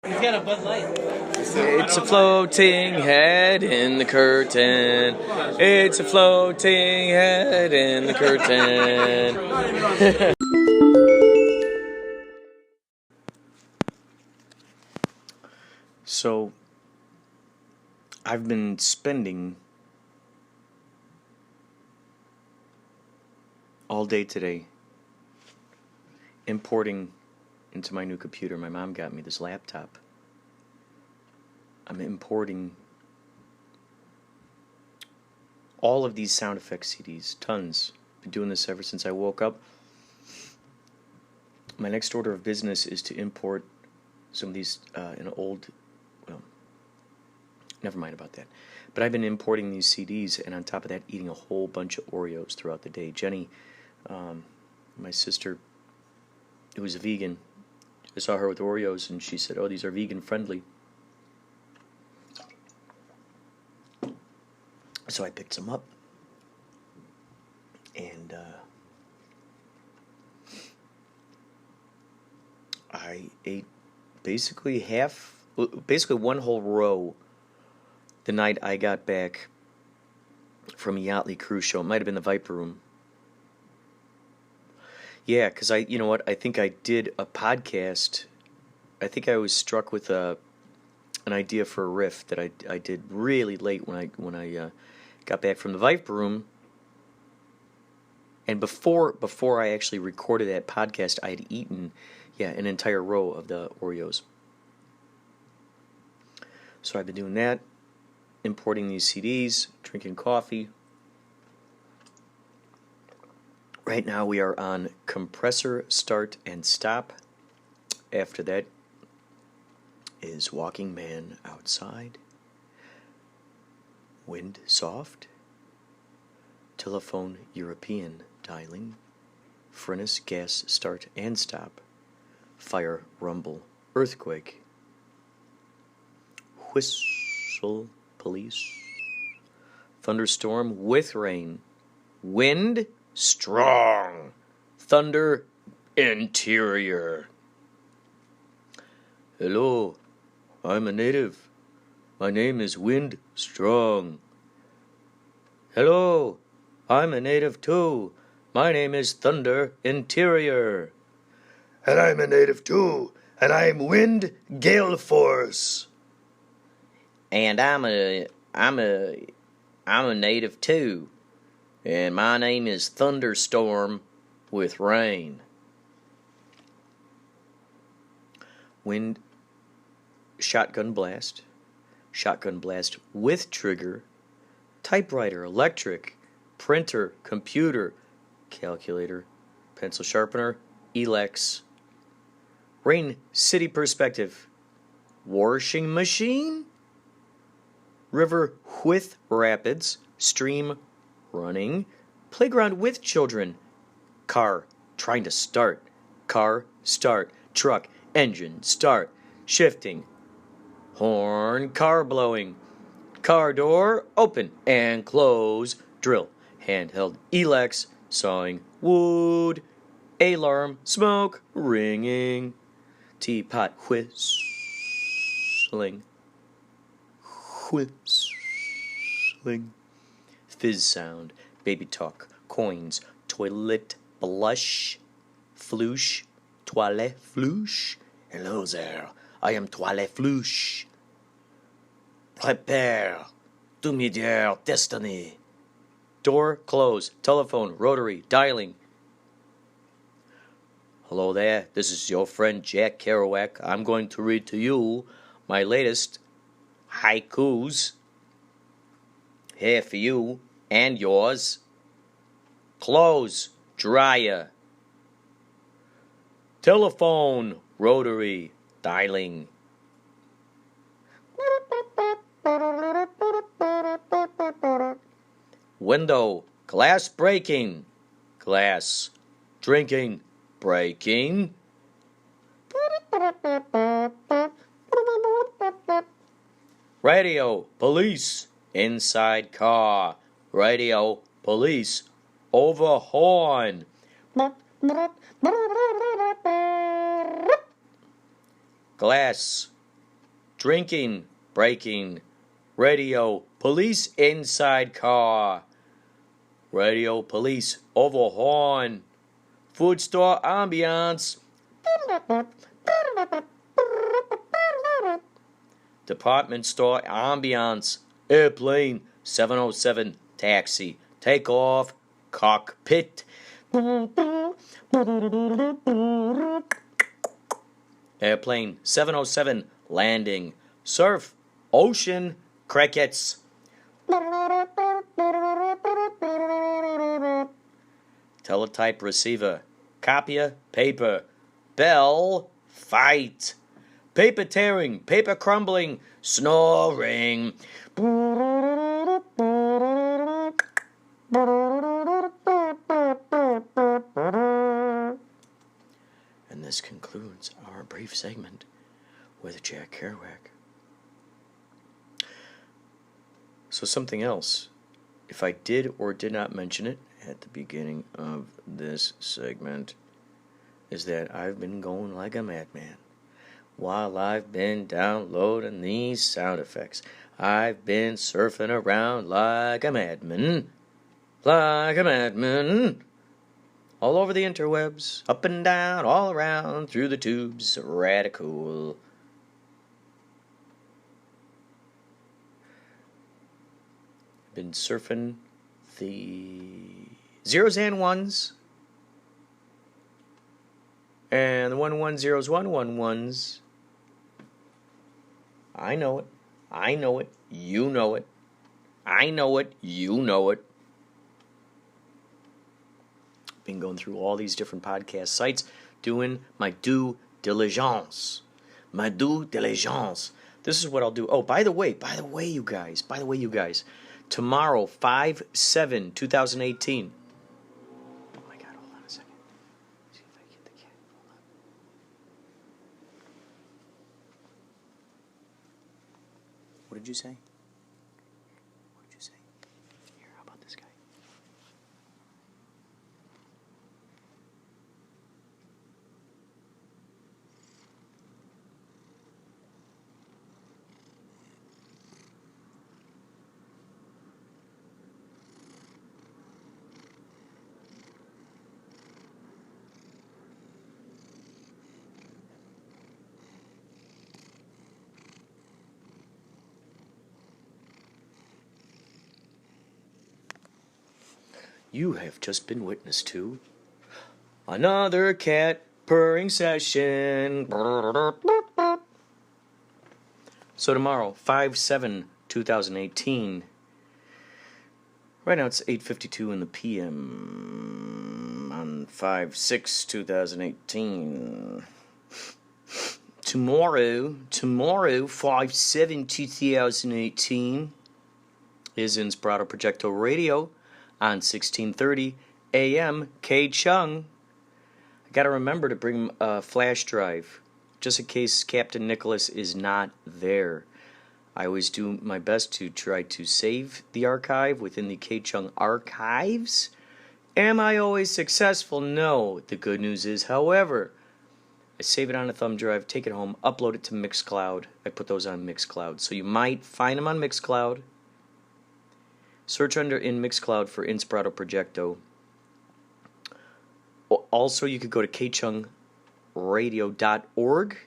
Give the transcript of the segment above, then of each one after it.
He's got a Bud Light. It's a floating head in the curtain. It's a floating head in the curtain. So, I've been spending all day today importing into my new computer. My mom got me this laptop. I'm importing all of these sound effects CDs, tons. Been doing this ever since I woke up. My next order of business is to import some of these in old, well, never mind about that. But I've been importing these CDs, and on top of that, eating a whole bunch of Oreos throughout the day. Jenny, my sister, who was a vegan, I saw her with Oreos, and she said, "Oh, these are vegan friendly." So I picked some up, and I ate basically one whole row the night I got back from a Yachtly cruise show. It might have been the Viper Room. Yeah, because you know what? I think I did a podcast. I think I was struck with an idea for a riff that I did really late when I got back from the Viper Room. And before I actually recorded that podcast, I had eaten, an entire row of the Oreos. So I've been doing that, importing these CDs, drinking coffee. Right now we are on compressor start and stop. After that is Walking Man Outside. Wind soft. Telephone European dialing. Furnace gas start and stop. Fire rumble earthquake. Whistle police. Thunderstorm with rain. Wind strong. Thunder interior. Hello, I'm a native. My name is Wind Strong. Hello, I'm a native too. My name is Thunder Interior. And I'm a native too, and I'm Wind Gale Force. And I'm a native too, and my name is Thunderstorm with rain. Wind shotgun blast with trigger, typewriter, electric, printer, computer, calculator, pencil sharpener, Elex, rain city perspective, washing machine, river with rapids, stream running, playground with children, car trying to start, car start, truck engine start, shifting, horn car blowing, car door open and close, drill, handheld Elex, sawing wood, alarm smoke ringing, teapot whistling, fizz sound, baby talk, coins, toilet blush, floosh, toilet flouche. Hello there, I am toilet flouche. Prepare to meet your destiny. Door closed, telephone, rotary, dialing. Hello there, this is your friend Jack Kerouac. I'm going to read to you my latest haikus. Here for you and yours. Clothes dryer. Telephone, rotary, dialing. Window, glass breaking. Glass, drinking, breaking. Radio, police, inside car. Radio, police, over horn. Glass, drinking, breaking, radio, police inside car, radio, police over horn, food store ambiance, department store ambiance, airplane, 707, taxi, takeoff, cockpit, airplane, 707, landing, surf, ocean, crickets, teletype receiver, copier, paper, bell, fight, paper tearing, paper crumbling, snoring. And this concludes our brief segment with Jack Kerouac. So something else, if I did or did not mention it at the beginning of this segment, is that I've been going like a madman while I've been downloading these sound effects. I've been surfing around like a madman, all over the interwebs, up and down, all around, through the tubes, radical. Been surfing the zeros and ones, and the 110s, 111s. I know it. I know it. You know it. I know it. You know it. Been going through all these different podcast sites, doing my due diligence. My due diligence. This is what I'll do. Oh, by the way, you guys. Tomorrow, 5/7/2018. Oh my God, hold on a second. See if I get the cat. Hold on. What did you say? Here, how about this guy? You have just been witness to another cat purring session. So tomorrow, 5/7/2018. Right now it's 8:52 in the PM on 5/6/2018. Tomorrow, 5/7/2018 is Inspirado Projecto Radio on 1630 AM K Chung. I gotta remember to bring a flash drive just in case Captain Nicholas is not there. I always do my best to try to save the archive within the K Chung archives. Am I always successful? No. The good news is, however, I save it on a thumb drive, take it home, upload it to Mixcloud. I put those on Mixcloud. So you might find them on Mixcloud. Search in Mixcloud for Inspirado Projecto. Also, you could go to kchungradio.org,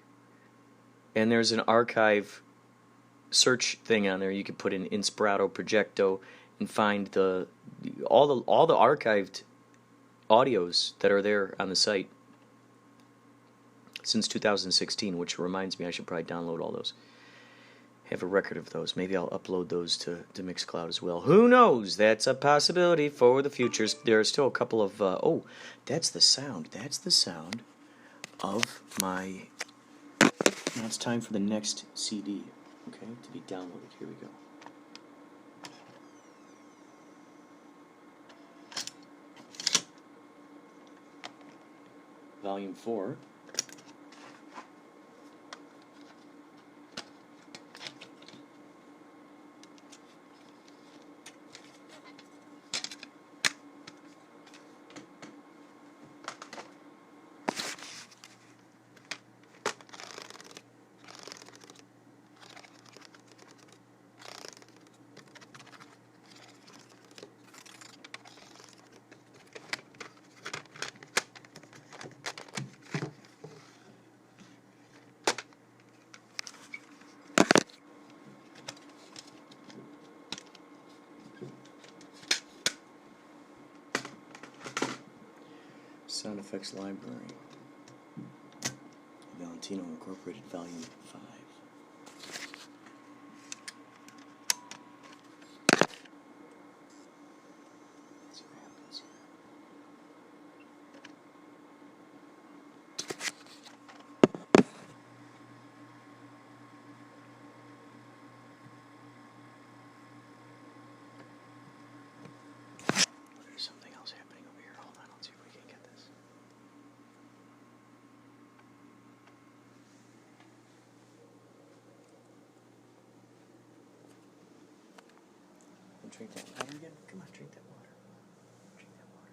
and there's an archive search thing on there. You could put in Inspirado Projecto and find all the archived audios that are there on the site since 2016, which reminds me I should probably download all those. Have a record of those. Maybe I'll upload those to Mixcloud as well. Who knows? That's a possibility for the future. There are still a couple of... that's the sound. That's the sound of my... Now it's time for the next CD, okay, to be downloaded. Here we go. Volume 4. Sound Effects Library. Valentino Incorporated, Volume 5. Let's see what happens here. There's something else happening over here. Hold on, let's see if we can get this. Drink that water again? Come on, drink that water. Drink that water.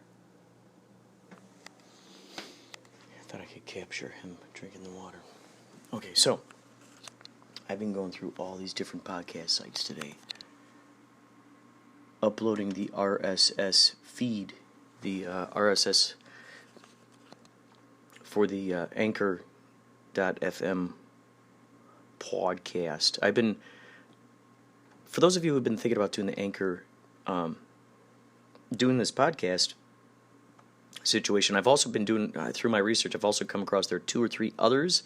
I thought I could capture him drinking the water. Okay, so I've been going through all these different podcast sites today, uploading the RSS feed, the RSS for the Anchor.fm podcast. For those of you who have been thinking about doing the Anchor, doing this podcast situation, I've also been doing, through my research, I've also come across there are 2 or 3 others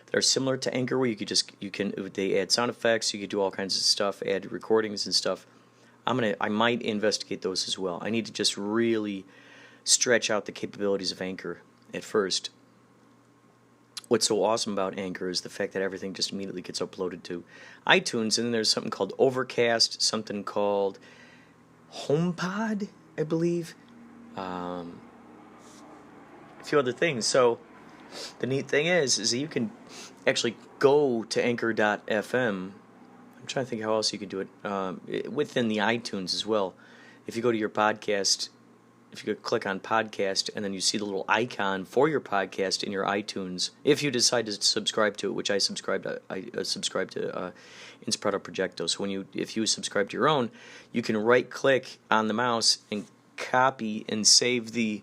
that are similar to Anchor, where they add sound effects, you could do all kinds of stuff, add recordings and stuff. I might investigate those as well. I need to just really stretch out the capabilities of Anchor at first. What's so awesome about Anchor is the fact that everything just immediately gets uploaded to iTunes, and then there's something called Overcast, something called HomePod, I believe, a few other things. So the neat thing is that you can actually go to Anchor.fm. I'm trying to think how else you can do it within the iTunes as well. If you go to your podcast, if you could click on podcast and then you see the little icon for your podcast in your iTunes, if you decide to subscribe to it, which I subscribe to Inspirado Projecto. So if you subscribe to your own, you can right click on the mouse and copy and save the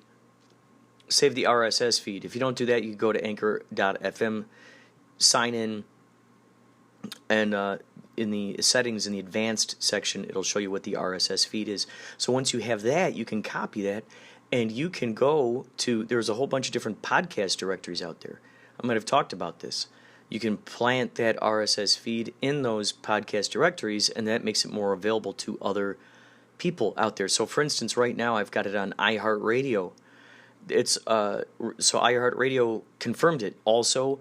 RSS feed. If you don't do that, you can go to Anchor.fm, sign in, and in the settings, in the advanced section, it'll show you what the RSS feed is. So once you have that, you can copy that, and you can go to, there's a whole bunch of different podcast directories out there. I might have talked about this. You can plant that RSS feed in those podcast directories, and that makes it more available to other people out there. So for instance, right now I've got it on iHeartRadio. So iHeartRadio confirmed it. Also,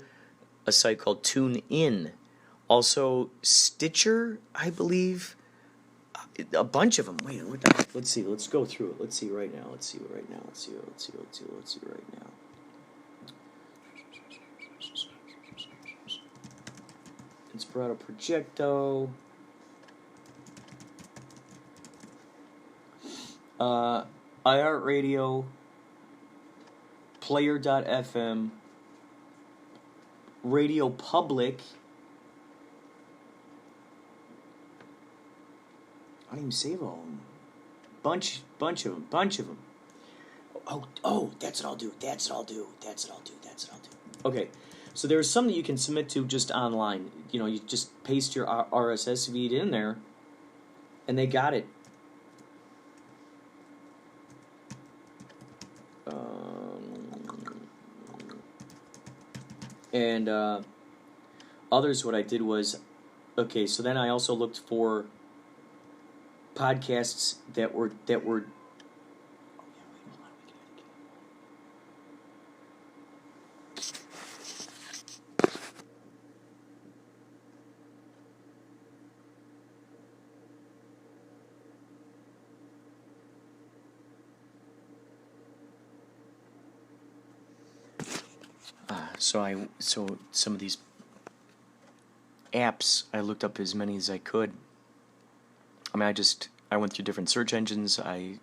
a site called TuneIn. Also, Stitcher, I believe. A bunch of them. Wait, let's see. Let's go through it. Let's see right now. Let's see right now. Let's see right now. Inspirado Projecto. iHeartRadio. Player.fm. Radio Public. I don't even save all of them. Bunch of them. Oh, that's what I'll do. Okay, so there's some that you can submit to just online. You just paste your RSS feed in there, and they got it. And others, what I did was, okay, so then I also looked for podcasts that were so some of these apps, I looked up as many as I could. I mean, I went through different search engines. And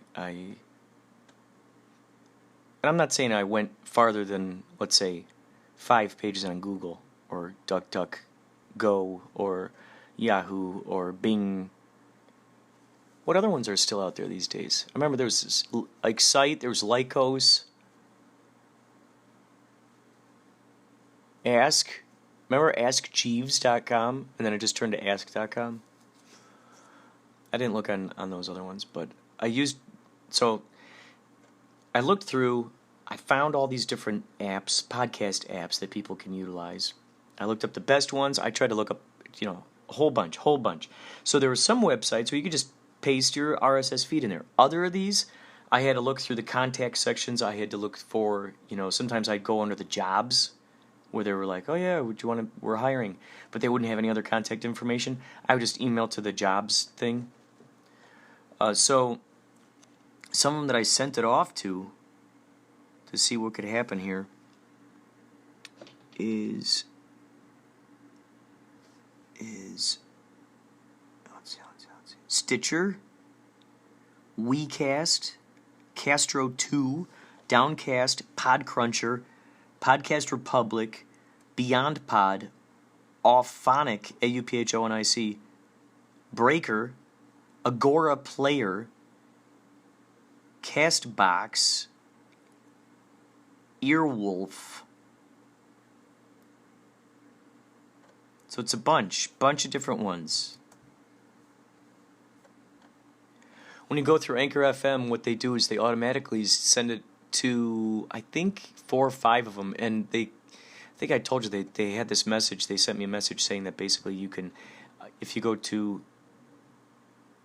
I'm not saying I went farther than, let's say, 5 pages on Google or DuckDuckGo or Yahoo or Bing. What other ones are still out there these days? I remember there was this site. There was Lycos. Remember AskJeeves.com? And then it just turned to Ask.com? I didn't look on those other ones, but I looked through. I found all these different apps, podcast apps that people can utilize. I looked up the best ones. I tried to look up, a whole bunch. So there were some websites where you could just paste your RSS feed in there. Other of these, I had to look through the contact sections. I had to look for, sometimes I'd go under the jobs where they were like, oh yeah, we're hiring, but they wouldn't have any other contact information. I would just email to the jobs thing. So some of them that I sent it off to see what could happen here is let's see. Stitcher, WeCast, Castro 2, Downcast, Podcruncher, Podcast Republic, Beyond Pod, Auphonic, AUPHONIC, Breaker, Agora Player, Castbox, Earwolf. So it's a bunch of different ones. When you go through Anchor FM, what they do is they automatically send it to, I think, 4 or 5 of them, and I think I told you they had this message. They sent me a message saying that basically you can, if you go to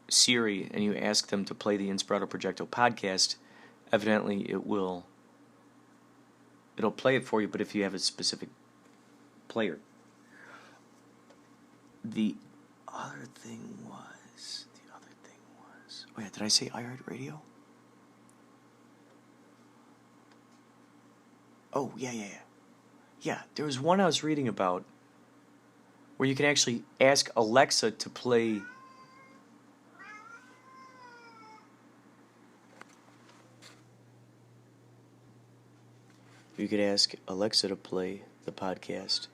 Siri and you ask them to play the Inspirado Projecto podcast, evidently it'll play it for you, but if you have a specific player. The other thing was, oh yeah, did I say iHeartRadio? Oh, yeah. Yeah, there was one I was reading about where you can actually ask Alexa to play. You could ask Alexa to play the podcast,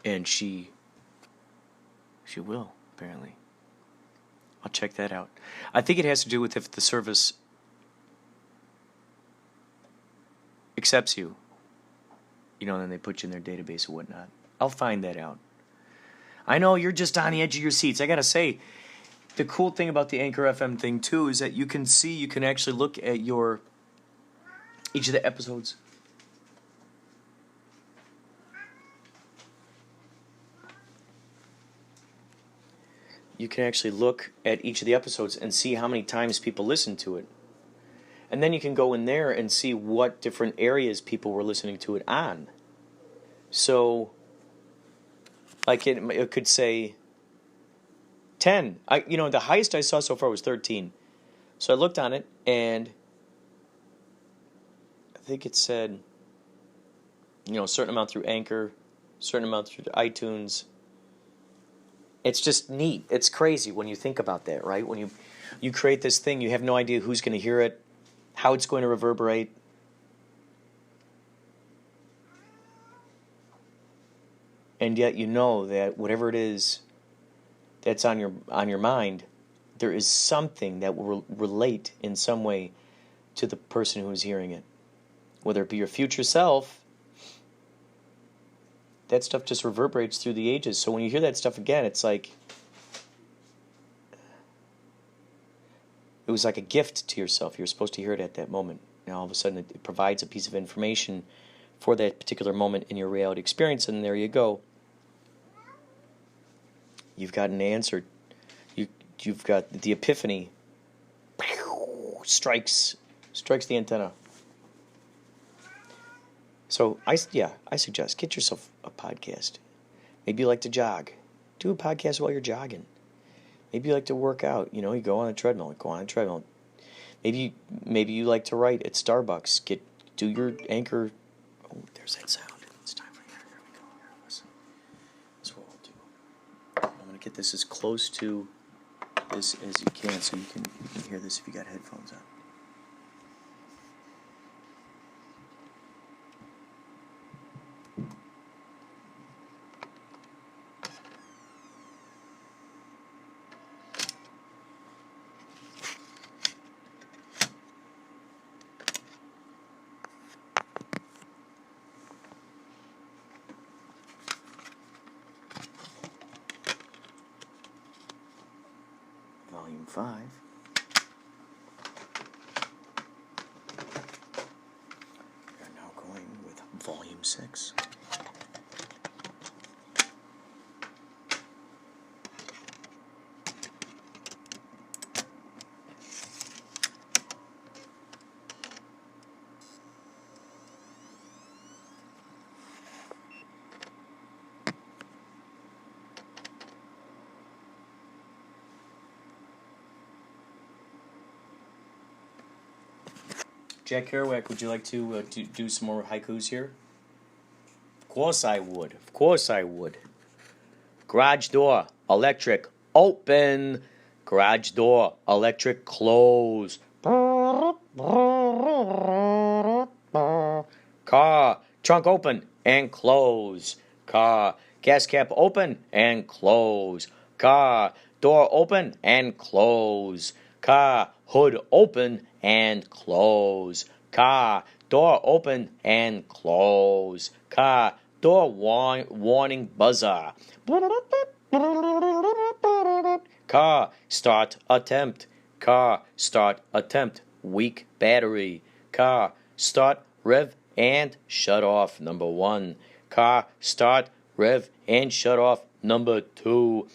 and she will, apparently. I'll check that out. I think it has to do with if the service accepts you, then they put you in their database or whatnot. I'll find that out. I know you're just on the edge of your seats. I gotta say, the cool thing about the Anchor FM thing too is that you can actually look at each of the episodes. You can actually look at each of the episodes and see how many times people listen to it. And then you can go in there and see what different areas people were listening to it on. So, like it could say 10. The highest I saw so far was 13. So I looked on it, and I think it said, a certain amount through Anchor, a certain amount through iTunes. It's just neat. It's crazy when you think about that, right? When you create this thing, you have no idea who's going to hear it, how it's going to reverberate. And yet you know that whatever it is that's on your mind, there is something that will relate in some way to the person who is hearing it. Whether it be your future self, that stuff just reverberates through the ages. So when you hear that stuff again, it's like it was like a gift to yourself. You're supposed to hear it at that moment. Now all of a sudden it provides a piece of information for that particular moment in your reality experience, and there you go. You've got an answer. You've got the epiphany. Strikes the antenna. So I suggest get yourself a podcast. Maybe you like to jog. Do a podcast while you're jogging. Maybe you like to work out. You go on a treadmill. Maybe you like to write at Starbucks. Do your Anchor. Oh, there's that sound. It's time for here. Here we go. Here, listen. That's what we'll do. I'm gonna get this as close to this as you can, so you can hear this if you got headphones on. Volume 5. 6. Jack Kerouac, would you like to do some more haikus here? Of course I would. Of course I would. Garage door, electric, open. Garage door, electric, close. Car, trunk open and close. Car, gas cap open and close. Car, door open and close. Car, hood open and close. Car, door open and close. Car, door warning buzzer. Car, start attempt. Car, start attempt. Weak battery. Car, start rev and shut off. Number 1. Car, start rev and shut off. Number 2.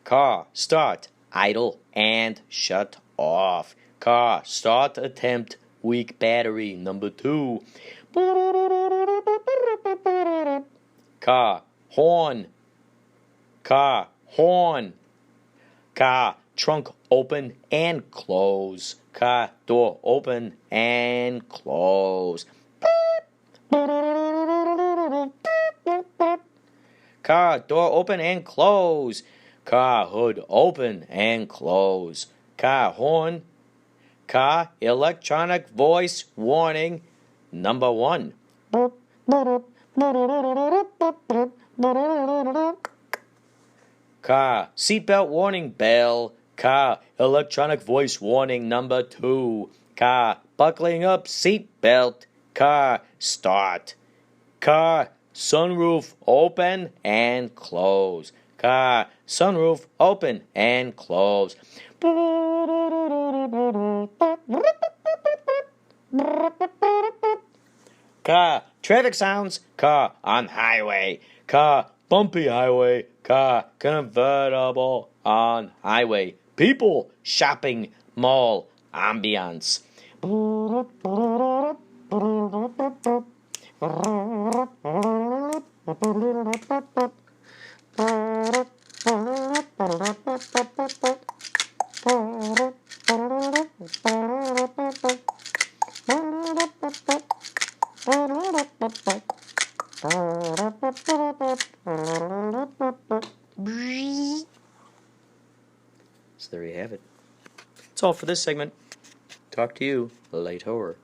Car, start, idle, and shut off. Car, start, attempt, weak battery. Number 2. Car, horn. Car, horn. Car, trunk open and close. Car, door open and close. Car, door open and close. Car, hood open and close. Car, horn. Car, electronic voice warning. Number 1. Car, seatbelt warning bell. Car, electronic voice warning. Number 2. Car, buckling up seatbelt. Car, start. Car, sunroof open and close. Car, sunroof open and close. Car, traffic sounds. Car, on highway. Car, bumpy highway. Car, convertible on highway. People, shopping, mall, ambiance. So there you have it. That's all for this segment. Talk to you later.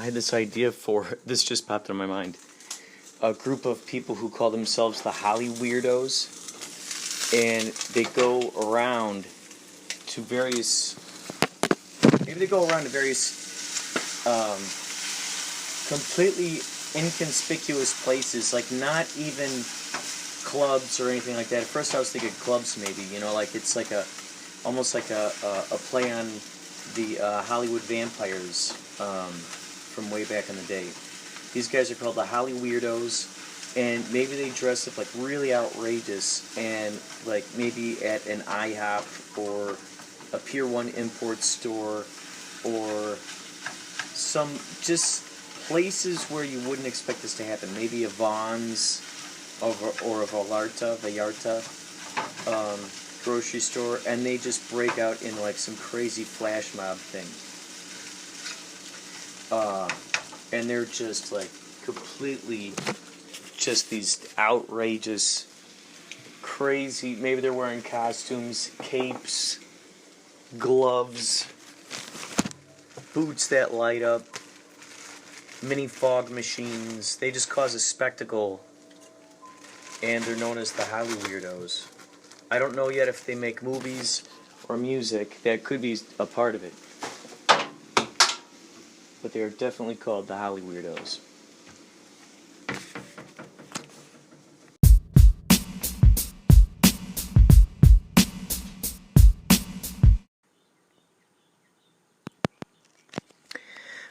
had this idea for, this just popped in my mind, a group of people who call themselves the Holly Weirdos, and they go around to various, completely inconspicuous places, like not even clubs or anything like that. At first I was thinking clubs maybe, like it's like almost like a play on the Hollywood vampires from way back in the day. These guys are called the Holly Weirdos, and maybe they dress up like really outrageous, and like maybe at an IHOP or a Pier 1 import store or some just places where you wouldn't expect this to happen. Maybe a Vaughn's or a Vallarta grocery store, and they just break out in like some crazy flash mob thing. And they're just like completely just these outrageous, crazy, maybe they're wearing costumes, capes, gloves, boots that light up, mini fog machines. They just cause a spectacle, and they're known as the Holly Weirdos. I don't know yet if they make movies or music. That could be a part of it. But they are definitely called the Holly Weirdos.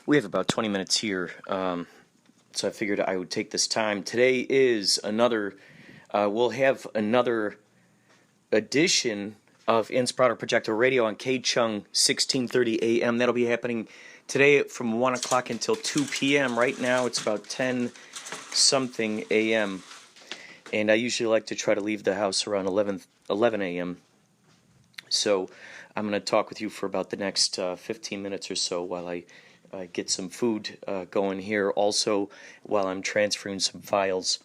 We have about 20 minutes here, so I figured I would take this time. Today is we'll have another edition of Inspirado Projecto Radio on K-Chung 1630 AM. That'll be happening today from 1 o'clock until 2 p.m. Right now it's about 10-something a.m. And I usually like to try to leave the house around 11 a.m. So I'm going to talk with you for about the next 15 minutes or so while I get some food going here. Also, while I'm transferring some files.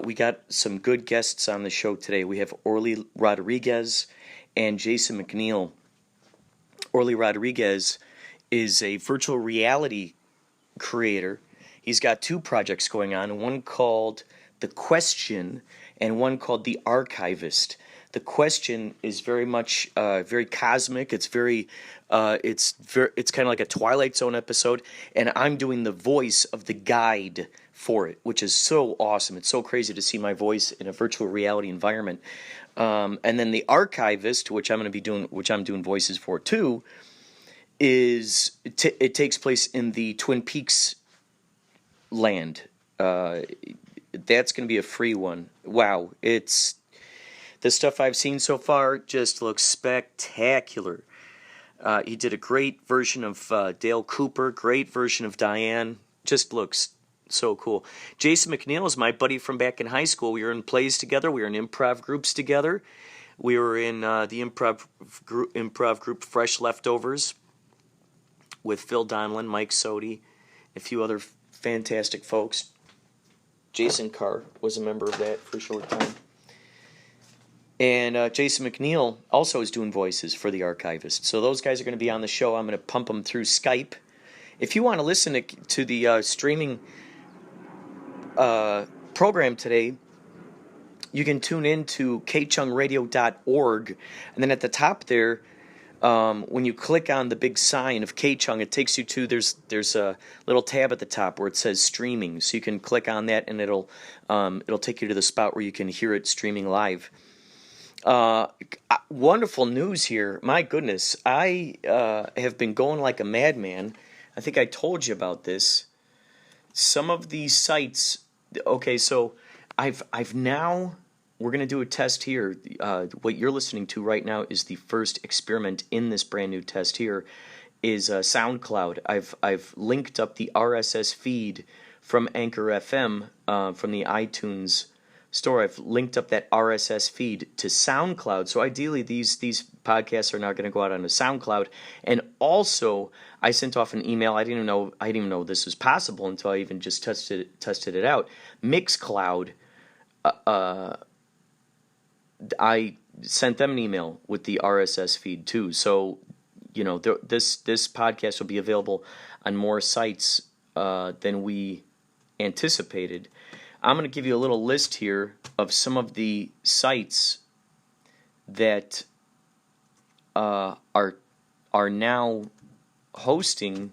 We got some good guests on the show today. We have Orly Rodriguez and Jason McNeil. Orly Rodriguez is a virtual reality creator. He's got two projects going on, one called The Question and one called The Archivist. The Question is very much very cosmic. It's very it's kind of like a Twilight Zone episode, and I'm doing the voice of the guide for it, which is so awesome. It's so crazy to see my voice in a virtual reality environment. And then The Archivist, which I'm doing voices for too, it takes place in the Twin Peaks land. That's going to be a free one. Wow, the stuff I've seen so far just looks spectacular. He did a great version of Dale Cooper, great version of Diane. Just looks so cool. Jason McNeil is my buddy from back in high school. We were in plays together. We were in improv groups together. We were in the improv group Fresh Leftovers with Phil Donlin, Mike Sodi, a few other fantastic folks. Jason Carr was a member of that for a short time. And Jason McNeil also is doing voices for The Archivist. So those guys are going to be on the show. I'm going to pump them through Skype. If you want to listen to the streaming program today, you can tune in to kchungradio.org. And then at the top there, when you click on the big sign of K-Chung, it takes you to, there's a little tab at the top where it says streaming. So you can click on that, and it'll take you to the spot where you can hear it streaming live. Wonderful news here. My goodness, I have been going like a madman. I think I told you about this. Some of these sites. Okay, so I've now. We're going to do a test here. What you're listening to right now is the first experiment in this brand new test here. Is SoundCloud. I've linked up the RSS feed from Anchor FM from the iTunes store. I've linked up that RSS feed to SoundCloud. So ideally, these podcasts are now going to go out onto SoundCloud. And also, I sent off an email. I didn't even know this was possible until I even just tested it out. Mixcloud. I sent them an email with the RSS feed too. So, this podcast will be available on more sites than we anticipated. I'm going to give you a little list here of some of the sites that are now hosting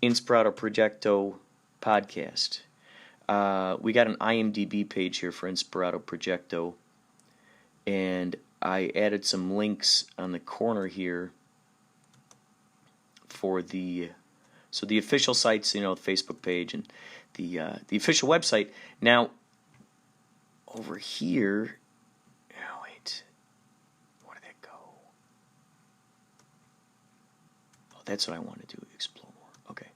Inspirado Projecto podcast. We got an IMDb page here for Inspirado Projecto, and I added some links on the corner here for the official sites, the Facebook page and the official website. Now, over here, wait, where did that go? Oh, that's what I want to do, explore more. Okay.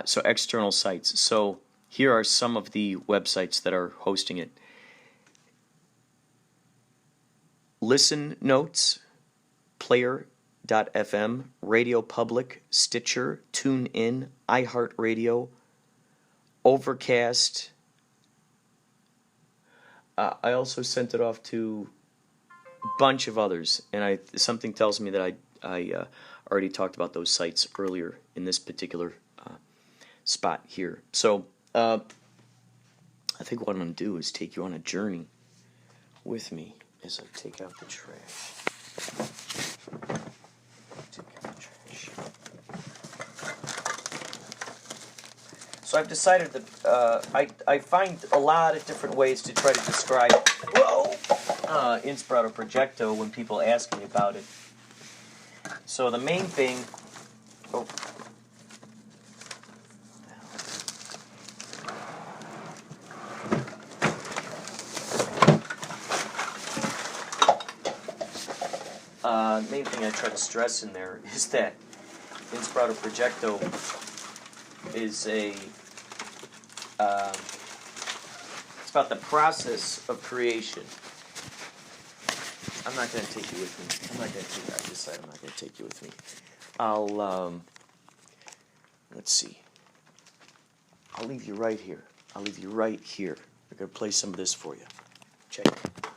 So external sites. So here are some of the websites that are hosting it. Listen Notes, Player.fm, Radio Public, Stitcher, TuneIn, iHeartRadio, Overcast. I also sent it off to a bunch of others, and something tells me that I already talked about those sites earlier in this particular spot here. So I think what I'm going to do is take you on a journey with me as I take out the trash. So I've decided that I find a lot of different ways to try to describe Inspirado Projecto when people ask me about it. So the main thing... main thing I try to stress in there is that Inspirado Projecto is it's about the process of creation. I'm not going to take you with me. I decided I'm not going to take you with me. Let's see. I'll leave you right here. I'm going to play some of this for you. Check it out.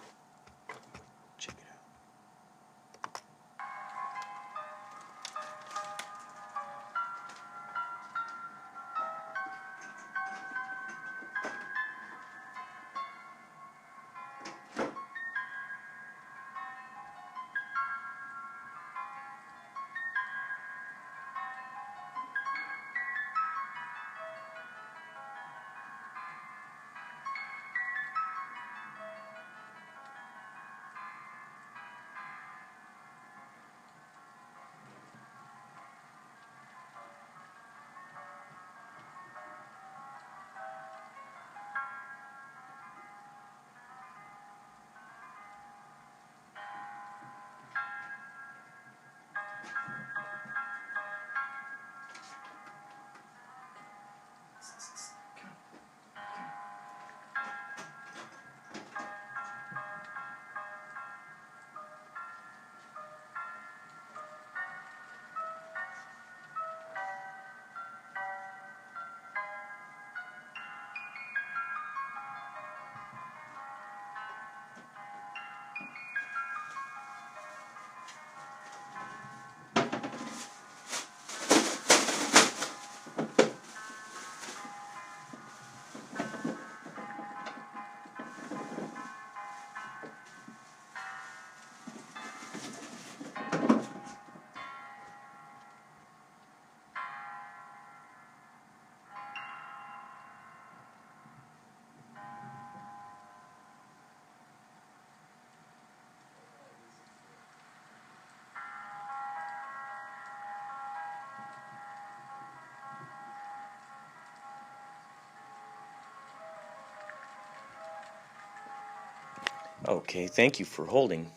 Okay, thank you for holding.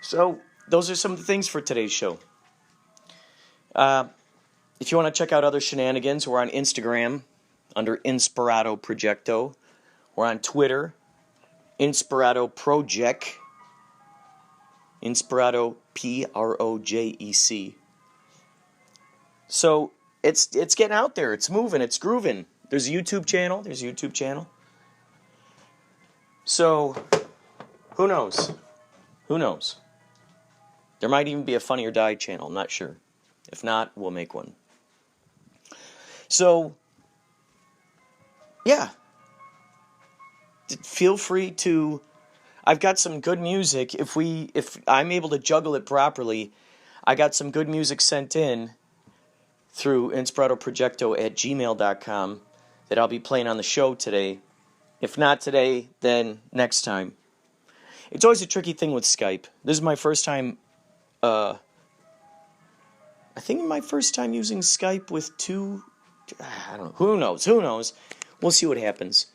So, those are some of the things for today's show. If you want to check out other shenanigans, we're on Instagram under Inspirado Projecto. We're on Twitter, Inspirado Project, Inspirado Projec. So, it's getting out there. It's moving. It's grooving. There's a YouTube channel. So, who knows? There might even be a Funny or Die channel. I'm not sure. If not, we'll make one. So, yeah, feel free to. I've got some good music. If I'm able to juggle it properly, I got some good music sent in through Inspirado Projecto at gmail.com that I'll be playing on the show today. If not today, then next time. It's always a tricky thing with Skype. This is my first time, I think my first time using Skype with two, I don't know, who knows. We'll see what happens.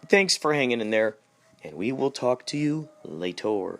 Thanks for hanging in there, and we will talk to you later.